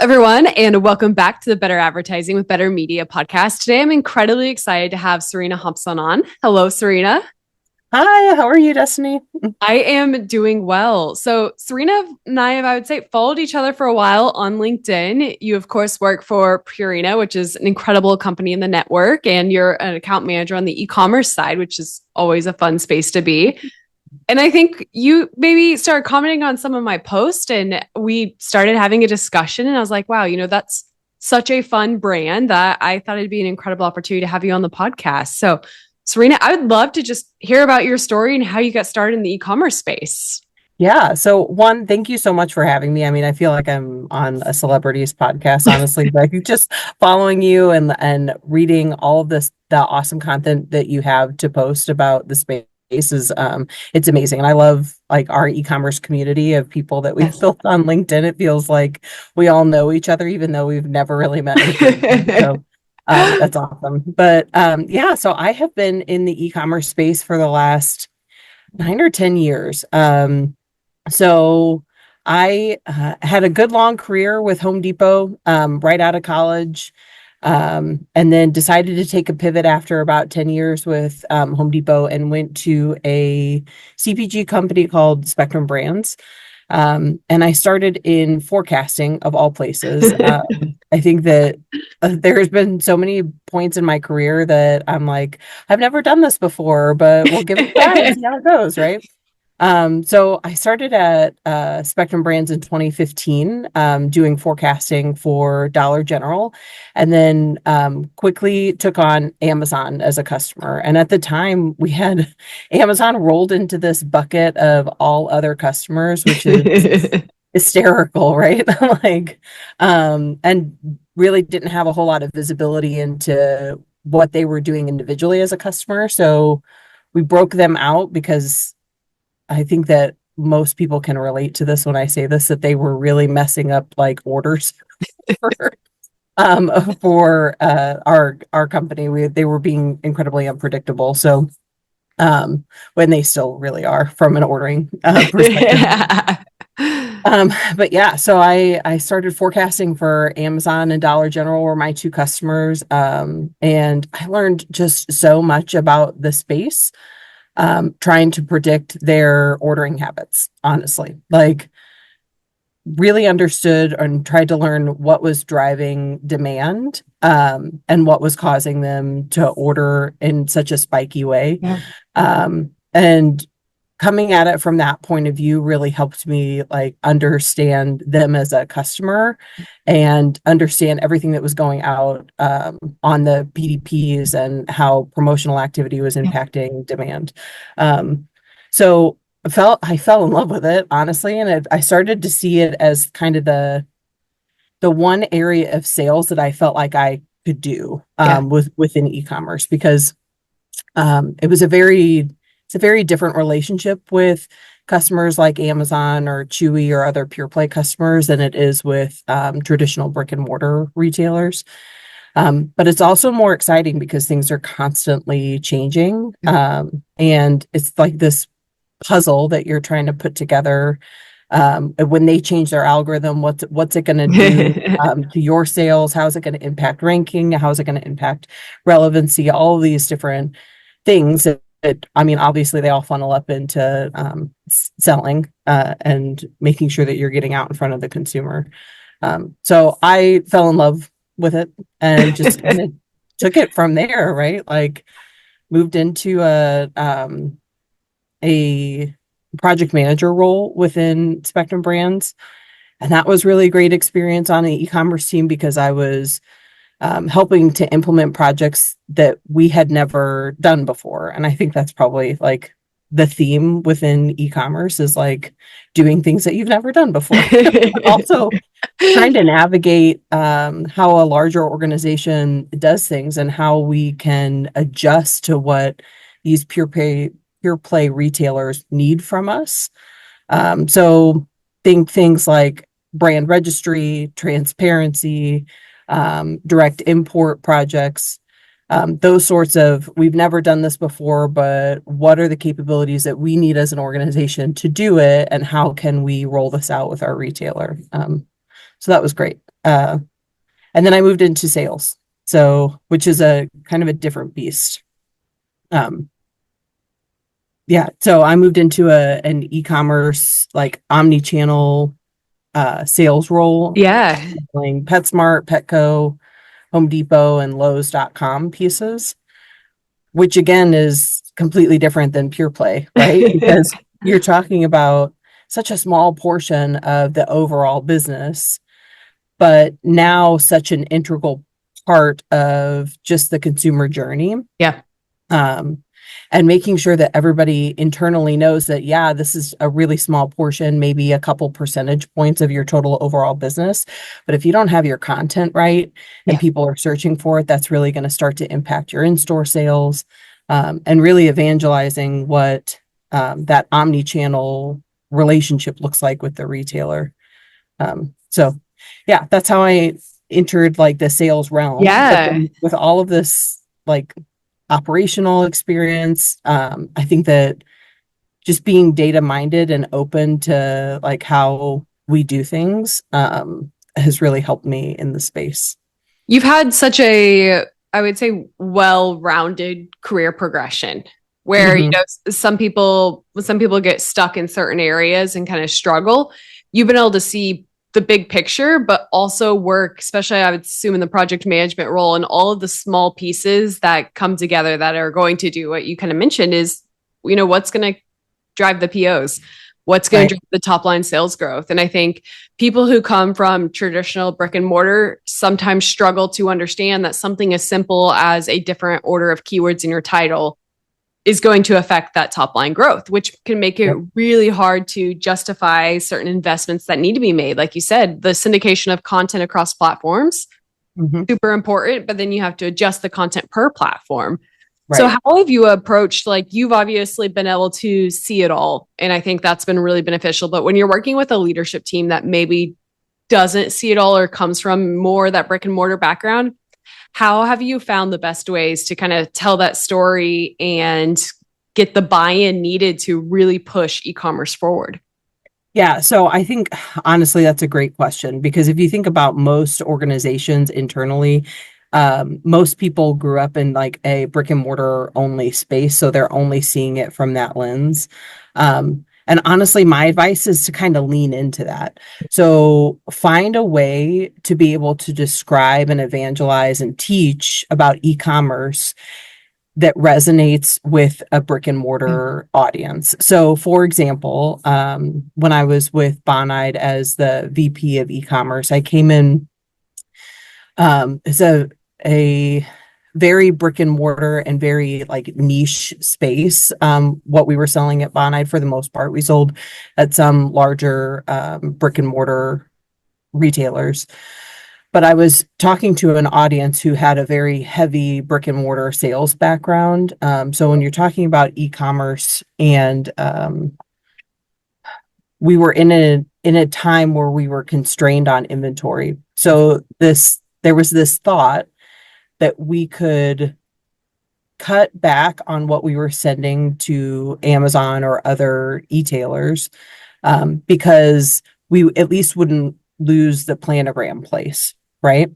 everyone, and welcome back to the Better Advertising with Better Media podcast. Today, I'm incredibly excited to have Serena Hopson on. Hello, Serena. Hi, how are you, Destiny? I am doing well. So, Serena and I would say, followed each other for a while on LinkedIn. You, of course, work for Purina, which is an incredible company in the network, and you're an account manager on the e-commerce side, which is always a fun space to be. And I think you maybe started commenting on some of my posts and we started having a discussion. And I was like, wow, that's such a fun brand that I thought it'd be an incredible opportunity to have you on the podcast. So, Serena, I would love to just hear about your story and how you got started in the e-commerce space. Yeah, so one, thank you so much for having me. I mean, I feel like I'm on a celebrities podcast, honestly, like just following you and reading all of the awesome content that you have to post about the space is it's amazing. And I love like our e-commerce community of people that we've built on LinkedIn. It feels like we all know each other, even though we've never really met in person. So that's awesome. But yeah, so I have been in the e-commerce space for the last 9 or 10 years. So I had a good long career with Home Depot right out of college, and then decided to take a pivot after about 10 years with Home Depot and went to a CPG company called Spectrum Brands. And I started in forecasting of all places. I think that there's been so many points in my career that I'm like, I've never done this before, but we'll give it a try and see how it goes, right? So I started at Spectrum Brands in 2015, doing forecasting for Dollar General, and then quickly took on Amazon as a customer. And at the time, we had Amazon rolled into this bucket of all other customers, which is hysterical, right? Like, and really didn't have a whole lot of visibility into what they were doing individually as a customer. So we broke them out because I think that most people can relate to this when I say this, that they were really messing up like orders for, our company. They were being incredibly unpredictable. So when they still really are from an ordering perspective. Yeah. But yeah, so I started forecasting for Amazon and Dollar General were my two customers. And I learned just so much about the space, trying to predict their ordering habits, honestly. Like, really understood and tried to learn what was driving demand, and what was causing them to order in such a spiky way. Yeah. And coming at it from that point of view really helped me like understand them as a customer and understand everything that was going out on the PDPs and how promotional activity was impacting demand. So I fell in love with it, honestly, and I started to see it as kind of the one area of sales that I felt like I could do within e-commerce, because it's a very different relationship with customers like Amazon or Chewy or other pure play customers than it is with traditional brick and mortar retailers. But it's also more exciting because things are constantly changing. And it's like this puzzle that you're trying to put together. When they change their algorithm, what's it going to do to your sales? How is it going to impact ranking? How is it going to impact relevancy? All of these different things that, I mean, obviously they all funnel up into selling and making sure that you're getting out in front of the consumer. So I fell in love with it and just kind of took it from there, right? Like, moved into a project manager role within Spectrum Brands. And that was really a great experience on the e-commerce team because I was helping to implement projects that we had never done before. And I think that's probably like the theme within e-commerce is like doing things that you've never done before. Also trying to navigate how a larger organization does things and how we can adjust to what these pure play retailers need from us. So think things like brand registry, transparency, direct import projects, those sorts of, we've never done this before, but what are the capabilities that we need as an organization to do it, and how can we roll this out with our retailer? So that was great. Uh, and then I moved into sales. So, which is a kind of a different beast. Um, yeah. So I moved into an e-commerce, like omni-channel sales role, Yeah. like PetSmart, Petco, Home Depot, and Lowe's.com pieces, which again is completely different than pure play, right? Because you're talking about such a small portion of the overall business, but now such an integral part of just the consumer journey. Yeah. Um, and making sure that everybody internally knows that, yeah, this is a really small portion, maybe a couple percentage points of your total overall business. But if you don't have your content right and Yeah. people are searching for it, that's really going to start to impact your in-store sales, and really evangelizing what that omni-channel relationship looks like with the retailer. So yeah, that's how I entered like the sales realm. But Yeah. then with all of this, like operational experience. I think that just being data minded and open to like how we do things has really helped me in the space. You've had such a, I would say, well-rounded career progression where, Mm-hmm. some people get stuck in certain areas and kind of struggle. You've been able to see the big picture, but also work, especially I would assume in the project management role, and all of the small pieces that come together that are going to do what you kind of mentioned is, what's going to drive the POs, what's going to Right. drive the top line sales growth. And I think people who come from traditional brick and mortar sometimes struggle to understand that something as simple as a different order of keywords in your title is going to affect that top line growth, which can make it Yep. really hard to justify certain investments that need to be made. Like you said, the syndication of content across platforms, Mm-hmm. super important, but then you have to adjust the content per platform. So Right. how have you approached, like, you've obviously been able to see it all, and I think that's been really beneficial, but when you're working with a leadership team that maybe doesn't see it all or comes from more that brick and mortar background, how have you found the best ways to kind of tell that story and get the buy-in needed to really push e-commerce forward? Yeah, so I think honestly that's a great question because if you think about most organizations internally, most people grew up in like a brick and mortar only space, so they're only seeing it from that lens. And honestly, my advice is to kind of lean into that. So find a way to be able to describe and evangelize and teach about e-commerce that resonates with a brick and Yeah. mortar audience. So, for example, when I was with Bonide as the VP of e-commerce, I came in as a very brick and mortar and very like niche space. What we were selling at Bonide for the most part, we sold at some larger brick and mortar retailers. But I was talking to an audience who had a very heavy brick and mortar sales background. So when you're talking about e-commerce and we were in a time where we were constrained on inventory. So there was this thought that we could cut back on what we were sending to Amazon or other e-tailers because we at least wouldn't lose the planogram place, right?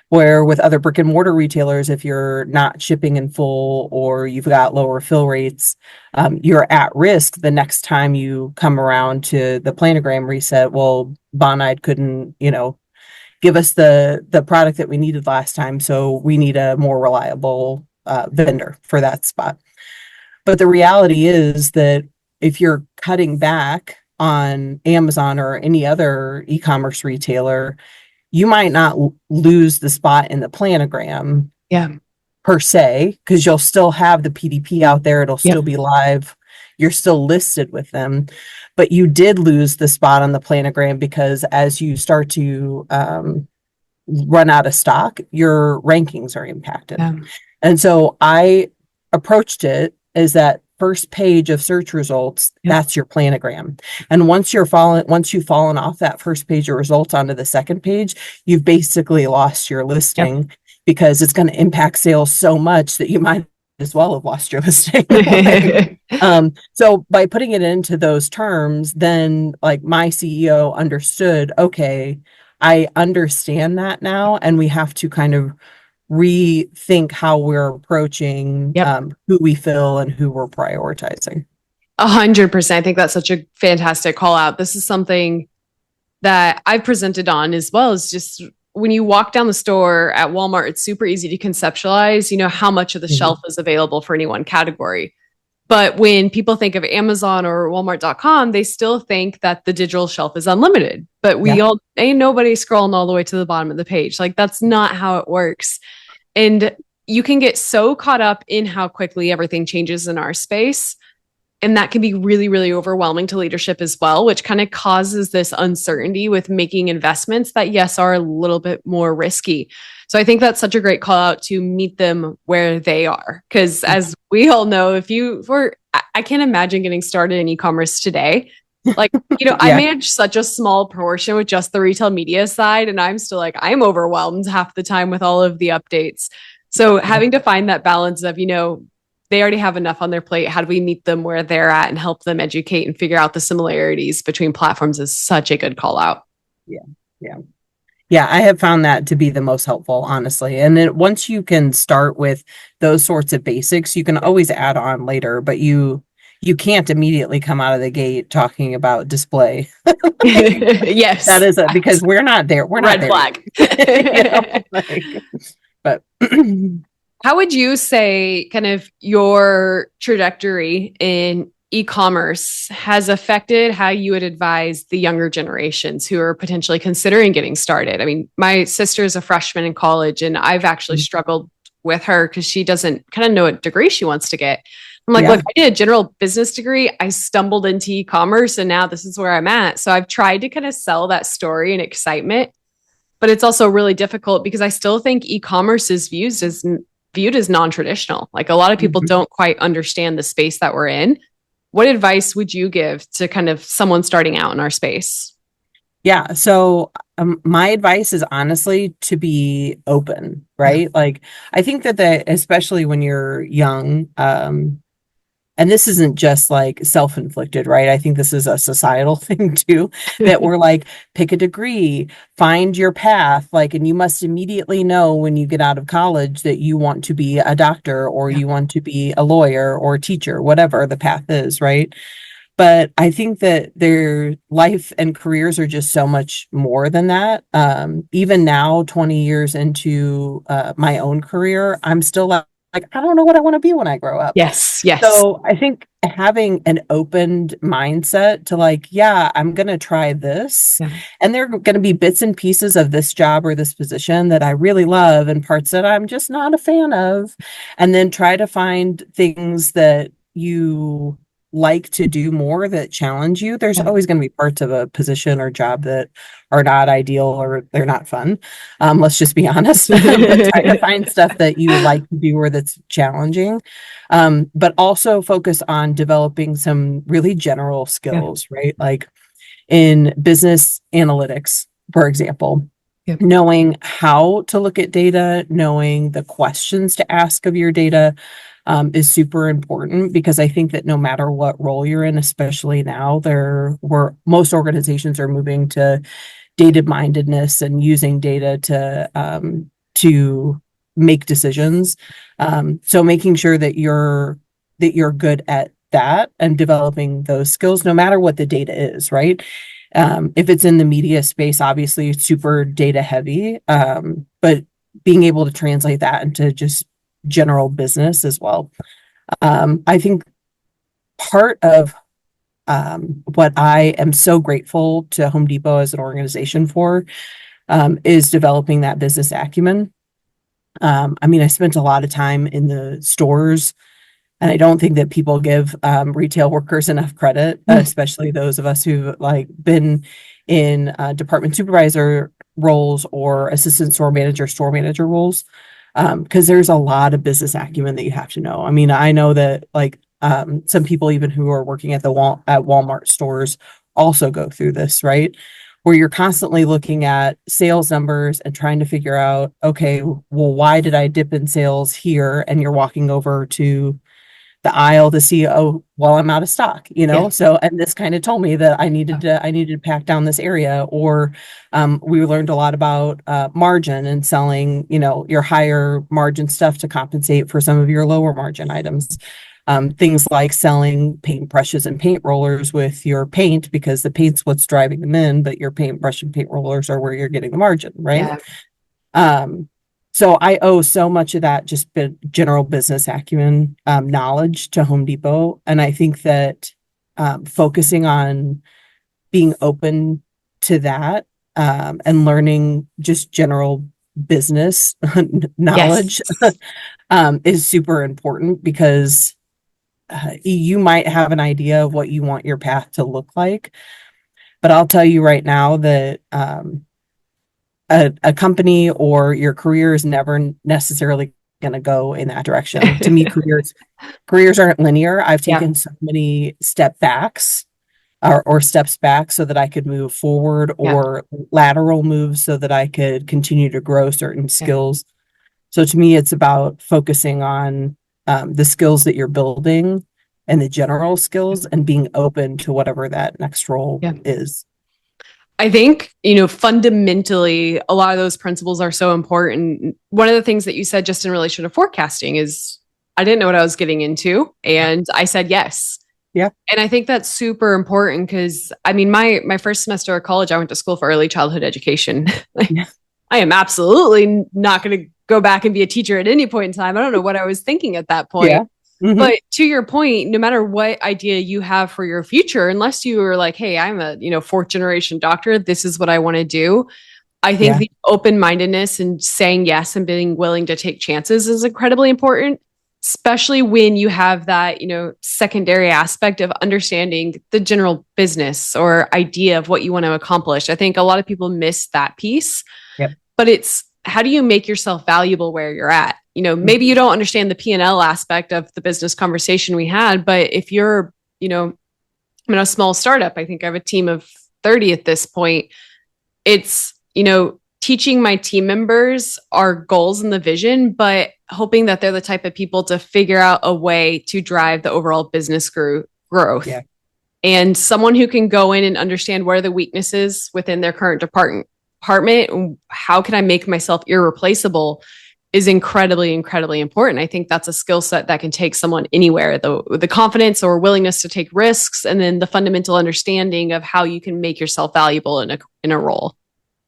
Where with other brick and mortar retailers, if you're not shipping in full or you've got lower fill rates, you're at risk the next time you come around to the planogram reset. Well, Bonide couldn't, give us the product that we needed last time, so we need a more reliable vendor for that spot. But the reality is that if you're cutting back on Amazon or any other e-commerce retailer, you might not lose the spot in the planogram Yeah. per se, because you'll still have the PDP out there. It'll Yep. still be live. You're still listed with them, but you did lose the spot on the planogram because as you start to run out of stock, your rankings are impacted. Yeah. And so I approached it as that first page of search results, Yep. that's your planogram. And once you've fallen off that first page of results onto the second page, you've basically lost your listing. Yep. Because it's going to impact sales so much that you might as well have lost your listing. So by putting it into those terms, then like my CEO understood, okay, I understand that now, and we have to kind of rethink how we're approaching Yep. who we fill and who we're prioritizing. 100%. I think that's such a fantastic call out. This is something that I've presented on as well, as just when you walk down the store at Walmart, it's super easy to conceptualize, how much of the shelf is available for any one category. But when people think of Amazon or Walmart.com, they still think that the digital shelf is unlimited. But ain't nobody scrolling all the way to the bottom of the page. Like, that's not how it works. And you can get so caught up in how quickly everything changes in our space. And that can be really, really overwhelming to leadership as well, which kind of causes this uncertainty with making investments that, yes, are a little bit more risky. So I think that's such a great call out to meet them where they are. Because as we all know, I can't imagine getting started in e-commerce today. Like, I manage such a small portion with just the retail media side, and I'm still like, I'm overwhelmed half the time with all of the updates. So having to find that balance of, they already have enough on their plate. How do we meet them where they're at and help them educate and figure out the similarities between platforms is such a good call out. Yeah, I have found that to be the most helpful, honestly. And then once you can start with those sorts of basics, you can always add on later, but you can't immediately come out of the gate talking about display. Yes. That is because we're not there. We're not there. Red flag. But how would you say kind of your trajectory in e-commerce has affected how you would advise the younger generations who are potentially considering getting started? I mean, my sister is a freshman in college, and I've actually struggled with her because she doesn't kind of know what degree she wants to get. I'm like, look, I did a general business degree. I stumbled into e-commerce, and now this is where I'm at. So I've tried to kind of sell that story and excitement, but it's also really difficult because I still think e-commerce is viewed as non-traditional. Like, a lot of people don't quite understand the space that we're in. What advice would you give to kind of someone starting out in our space? Yeah. So my advice is honestly to be open, right? Like, I think that especially when you're young, and this isn't just like self-inflicted, right? I think this is a societal thing too, that we're like, pick a degree, find your path, like, and you must immediately know when you get out of college that you want to be a doctor or you want to be a lawyer or a teacher, whatever the path is, right? But I think that their life and careers are just so much more than that. Even now, 20 years into my own career, I'm still like, I don't know what I want to be when I grow up. Yes. So I think having an opened mindset to like, I'm going to try this. Yeah. And there are going to be bits and pieces of this job or this position that I really love and parts that I'm just not a fan of. And then try to find things that you like to do more that challenge you. There's always going to be parts of a position or job that are not ideal or they're not fun. Let's just be honest. But try to find stuff that you like to do or that's challenging. But also focus on developing some really general skills, right? Like in business analytics, for example. Knowing how to look at data, knowing the questions to ask of your data, is super important, because I think that no matter what role you're in, especially now, most organizations are moving to data mindedness and using data to make decisions. So making sure that you're good at that and developing those skills, no matter what the data is, right? If it's in the media space, obviously it's super data heavy, but being able to translate that into just general business as well. I think part of what I am so grateful to Home Depot as an organization for is developing that business acumen. I mean, I spent a lot of time in the stores, and I don't think that people give retail workers enough credit, especially those of us who've like been in department supervisor roles or assistant store manager roles. Because there's a lot of business acumen that you have to know. I mean, I know that like some people even who are working at Walmart stores also go through this, right? Where you're constantly looking at sales numbers and trying to figure out, okay, well, why did I dip in sales here? And you're walking over to the aisle to see, oh, well, I'm out of stock, Yeah. So, and this kind of told me that I needed to pack down this area. Or we learned a lot about margin and selling, your higher margin stuff to compensate for some of your lower margin items. Things like selling paint brushes and paint rollers with your paint, because the paint's what's driving them in, but your paintbrush and paint rollers are where you're getting the margin, right? Yeah. Um, so I owe so much of that just general business acumen, knowledge to Home Depot. And I think that focusing on being open to that, and learning just general business knowledge, Yes. is super important, because you might have an idea of what you want your path to look like. But I'll tell you right now that a company or your career is never necessarily going to go in that direction. To me, careers aren't linear. I've Yeah. taken so many or steps back so that I could move forward, Yeah. or lateral moves so that I could continue to grow certain Yeah. skills. So to me, it's about focusing on the skills that you're building and the general skills, and being open to whatever that next role Yeah. is. I think, fundamentally, a lot of those principles are so important. One of the things that you said just in relation to forecasting is I didn't know what I was getting into, and I said yes. Yeah. And I think that's super important because, I mean, my first semester of college, I went to school for early childhood education. Yeah. I am absolutely not going to go back and be a teacher at any point in time. I don't know what I was thinking at that point. Yeah. Mm-hmm. But to your point, no matter what idea you have for your future, unless you are like, hey, I'm a, fourth generation doctor, this is what I want to do. I think the open-mindedness and saying yes and being willing to take chances is incredibly important, especially when you have that, secondary aspect of understanding the general business or idea of what you want to accomplish. I think a lot of people miss that piece, but it's how do you make yourself valuable where you're at? Maybe you don't understand the P&L aspect of the business conversation we had, but if you're, I'm in a small startup, I think I have a team of 30 at this point. It's, teaching my team members our goals and the vision, but hoping that they're the type of people to figure out a way to drive the overall business growth. Yeah. And someone who can go in and understand where the weaknesses within their current department, how can I make myself irreplaceable, is incredibly, incredibly important. I think that's a skill set that can take someone anywhere, the confidence or willingness to take risks, and then the fundamental understanding of how you can make yourself valuable in a role.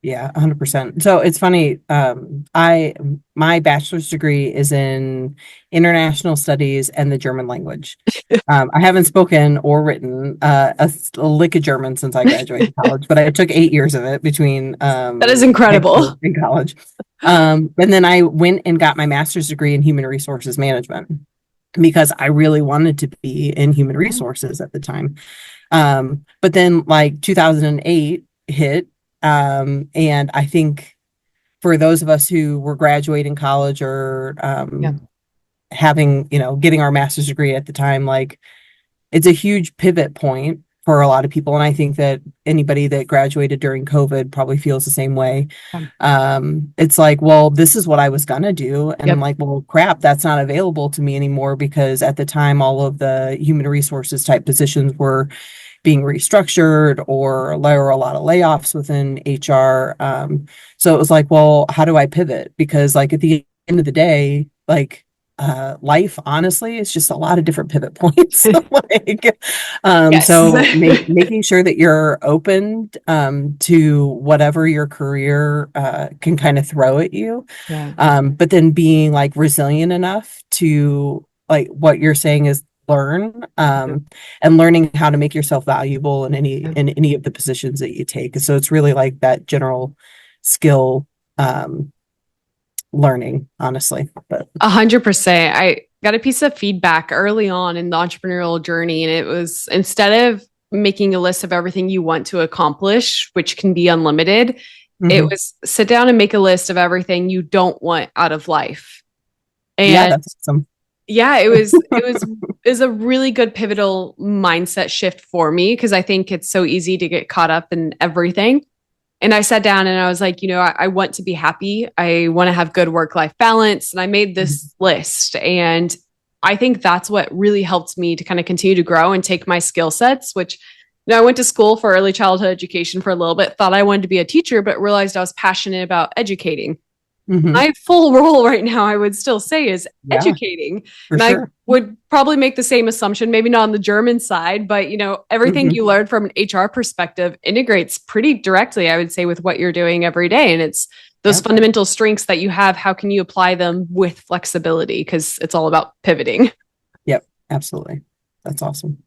Yeah, 100%. So it's funny. My bachelor's degree is in international studies and the German language. I haven't spoken or written a lick of German since I graduated college, but I took 8 years of it between that is incredible in college. And then I went and got my master's degree in human resources management, because I really wanted to be in human resources at the time. But then like 2008 hit. And I think for those of us who were graduating college or having, getting our master's degree at the time, like it's a huge pivot point for a lot of people. And I think that anybody that graduated during COVID probably feels the same way. It's like, well, this is what I was gonna do. And I'm like, well, crap, that's not available to me anymore, because at the time, all of the human resources type positions were being restructured, or there were a lot of layoffs within HR. So it was like, well, how do I pivot? Because like at the end of the day, like life, honestly, is just a lot of different pivot points. So making sure that you're open to whatever your career can kind of throw at you. But then being like resilient enough to, like what you're saying is, learn and learning how to make yourself valuable in any of the positions that you take. So it's really like that general skill learning, honestly. But 100%. I got a piece of feedback early on in the entrepreneurial journey, and it was, instead of making a list of everything you want to accomplish, which can be unlimited, it was sit down and make a list of everything you don't want out of life. And that's awesome. Yeah, it was a really good pivotal mindset shift for me, because I think it's so easy to get caught up in everything. And I sat down and I was like, I want to be happy. I want to have good work-life balance. And I made this list, and I think that's what really helped me to kind of continue to grow and take my skill sets, which I went to school for early childhood education for a little bit, thought I wanted to be a teacher, but realized I was passionate about educating. Mm-hmm. My full role right now, I would still say, is Yeah, educating. for And I sure. would probably make the same assumption, maybe not on the German side, but everything Mm-hmm. you learn from an HR perspective integrates pretty directly, I would say, with what you're doing every day. And it's those Yep. fundamental strengths that you have. How can you apply them with flexibility? Because it's all about pivoting. Yep. Absolutely. That's awesome.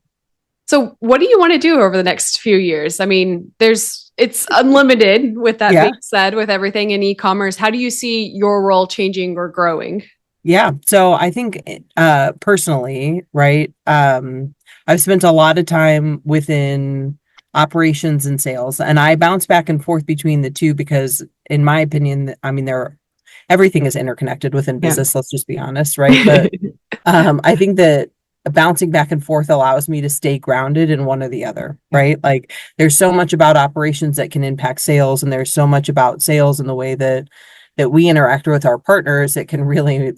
So what do you want to do over the next few years? I mean, it's unlimited with that Yeah. being said, with everything in e-commerce. How do you see your role changing or growing? Yeah. So I think personally, right, I've spent a lot of time within operations and sales, and I bounce back and forth between the two because in my opinion, I mean, everything is interconnected within Yeah. business, let's just be honest, right? But I think that bouncing back and forth allows me to stay grounded in one or the other, right? Like there's so much about operations that can impact sales, and there's so much about sales in the way that we interact with our partners that can really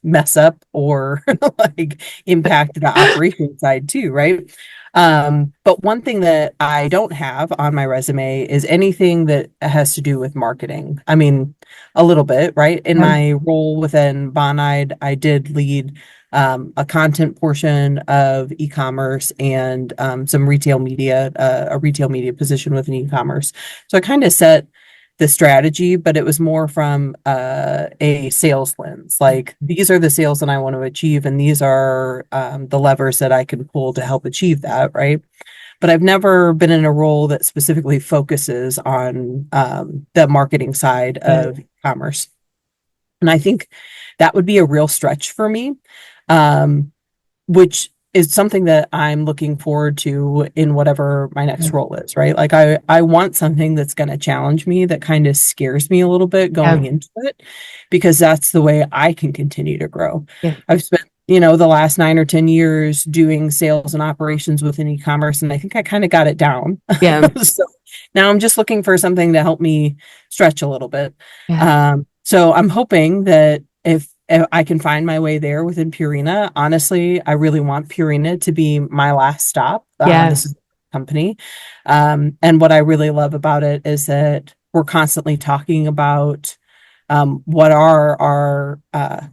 mess up or like impact the operation side too, right? But one thing that I don't have on my resume is anything that has to do with marketing. I mean, a little bit, right? In Yeah. my role within Bonide, I did lead a content portion of e-commerce and some retail media, a retail media position within e-commerce. So I kind of set the strategy, but it was more from a sales lens. Like these are the sales that I want to achieve, and these are the levers that I can pull to help achieve that, right? But I've never been in a role that specifically focuses on the marketing side of commerce. And I think that would be a real stretch for me, which is something that I'm looking forward to in whatever my next role is, right? Like I want something that's going to challenge me, that kind of scares me a little bit going into it, because that's the way I can continue to grow. Yeah. I've spent, the last 9 or 10 years doing sales and operations within e-commerce, and I think I kind of got it down. Yeah. So now I'm just looking for something to help me stretch a little bit. Yeah. So I'm hoping that if I can find my way there within Purina. Honestly, I really want Purina to be my last stop. Yeah. This is a company. And what I really love about it is that we're constantly talking about what are our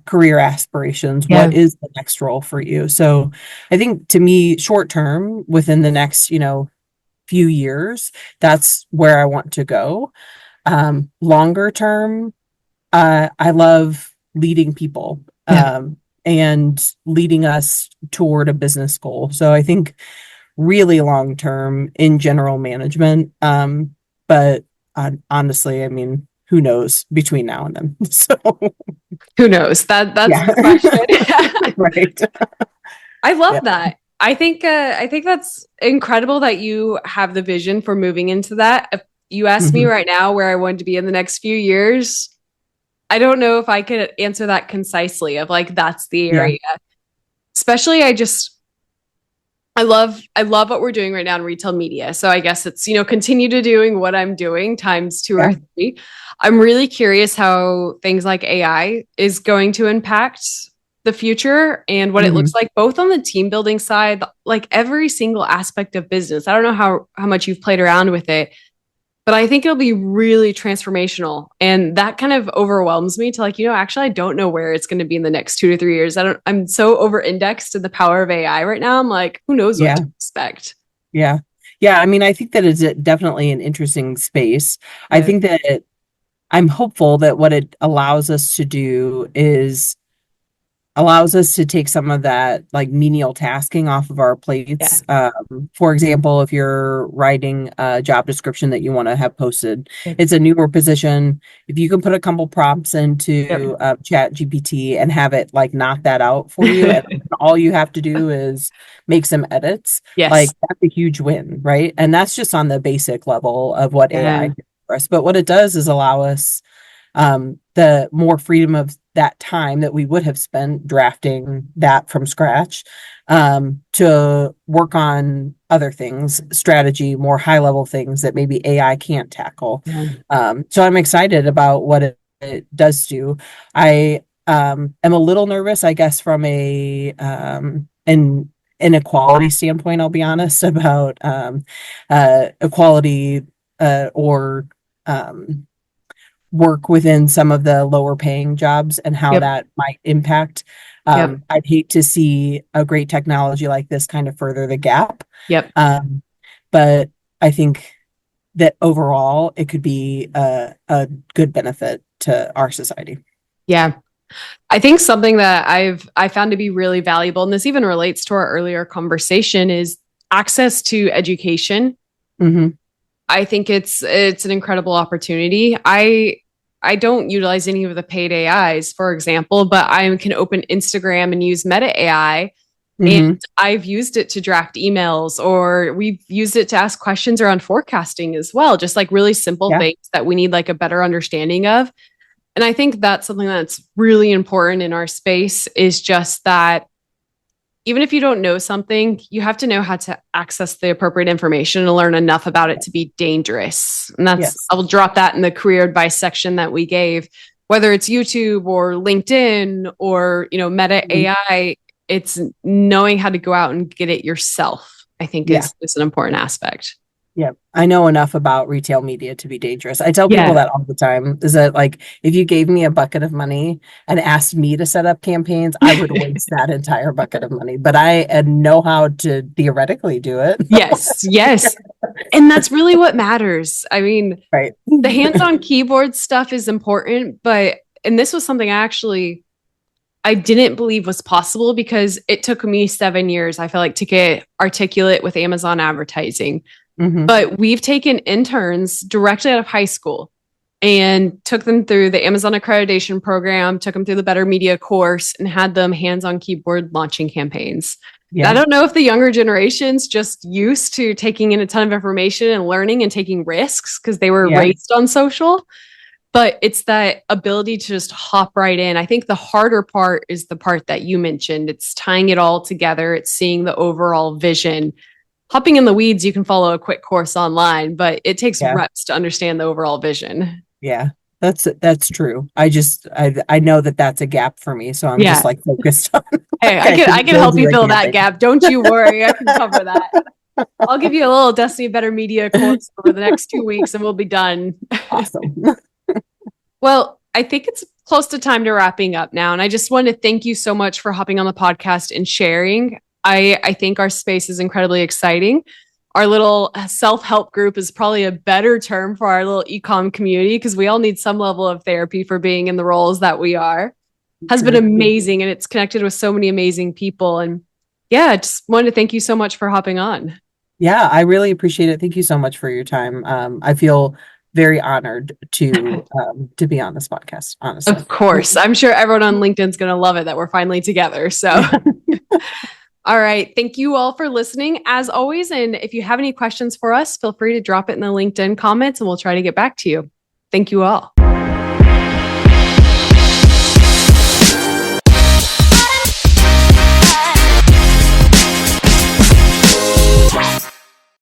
career aspirations? Yeah. What is the next role for you? So I think to me, short term, within the next, few years, that's where I want to go. Longer term, I love leading people and leading us toward a business goal. So I think really long term in general management. But honestly, I mean, who knows between now and then? So Who knows? That's the question. Right. I love that. I think that's incredible that you have the vision for moving into that. If you asked me right now where I want to be in the next few years, I don't know if I could answer that concisely of like, that's the area. Especially I love what we're doing right now in retail media. So I guess it's, continue to doing what I'm doing times 2 or 3. I'm really curious how things like AI is going to impact the future and what it looks like both on the team building side, like every single aspect of business. I don't know how much you've played around with it, but I think it'll be really transformational. And that kind of overwhelms me to like, actually, I don't know where it's going to be in the next 2 to 3 years. I'm so over indexed to the power of AI right now. I'm like, who knows what to expect? Yeah. Yeah. I mean, I think that is definitely an interesting space. I think that I'm hopeful that what it allows us to do is allows us to take some of that like menial tasking off of our plates. For example, if you're writing a job description that you want to have posted, it's a newer position. If you can put a couple prompts into Chat GPT and have it like knock that out for you, and all you have to do is make some edits, like that's a huge win, right? And that's just on the basic level of what AI can do for us. But what it does is allow us the more freedom of that time that we would have spent drafting that from scratch to work on other things, strategy, more high level things that maybe AI can't tackle. So I'm excited about what it does do. I am a little nervous, I guess, from an inequality standpoint, I'll be honest, about equality or um, work within some of the lower paying jobs and how Yep. that might impact. Yep. I'd hate to see a great technology like this kind of further the gap. Yep. Um, but I think that overall it could be a good benefit to our society. Yeah. I think something that I found to be really valuable, and this even relates to our earlier conversation, is access to education. Mm-hmm. I think it's an incredible opportunity. I don't utilize any of the paid AIs, for example, but I can open Instagram and use Meta AI. And Mm-hmm. I've used it to draft emails, or we've used it to ask questions around forecasting as well, just like really simple Yeah. things that we need like a better understanding of. And I think that's something that's really important in our space, is just that even if you don't know something, you have to know how to access the appropriate information and learn enough about it to be dangerous. And that's, Yes. I will drop that in the career advice section that we gave, whether it's YouTube or LinkedIn or, Meta Mhm. AI, it's knowing how to go out and get it yourself, I think Yeah. is an important aspect. Yeah. I know enough about retail media to be dangerous. I tell people Yeah. that all the time, is that like if you gave me a bucket of money and asked me to set up campaigns, I would waste that entire bucket of money. But I know how to theoretically do it. Yes. Yes. And that's really what matters. I mean, Right. the hands-on keyboard stuff is important, and this was something I didn't believe was possible, because it took me 7 years, I feel like, to get articulate with Amazon advertising. Mm-hmm. But we've taken interns directly out of high school and took them through the Amazon accreditation program, took them through the Better Media course, and had them hands-on keyboard launching campaigns. And I Yeah. don't know if the younger generation's just used to taking in a ton of information and learning and taking risks because they were Yeah. raised on social, but it's that ability to just hop right in. I think the harder part is the part that you mentioned. It's tying it all together. It's seeing the overall vision. Hopping in the weeds, you can follow a quick course online, but it takes Yeah. reps to understand the overall vision. Yeah. That's true. I know that that's a gap for me. So I'm just Yeah. like focused on Hey, like I I can can go help do you a fill that campaign. gap. Don't you worry. I can cover that. I'll give you a little Destaney Better Media course over the next 2 weeks and we'll be done. Awesome. Well, I think it's close to time to wrapping up now. And I just want to thank you so much for hopping on the podcast and sharing. I think our space is incredibly exciting. Our little self-help group is probably a better term for our little ecom community, because we all need some level of therapy for being in the roles that we are. Has been True. amazing, and it's connected with so many amazing people. And yeah, just wanted to thank you so much for hopping on. Yeah, I really appreciate it. Thank you so much for your time. I feel very honored to be on this podcast, honestly. Of course. I'm sure everyone on LinkedIn's going to love it that we're finally together. So, all right. Thank you all for listening, as always. And if you have any questions for us, feel free to drop it in the LinkedIn comments and we'll try to get back to you. Thank you all.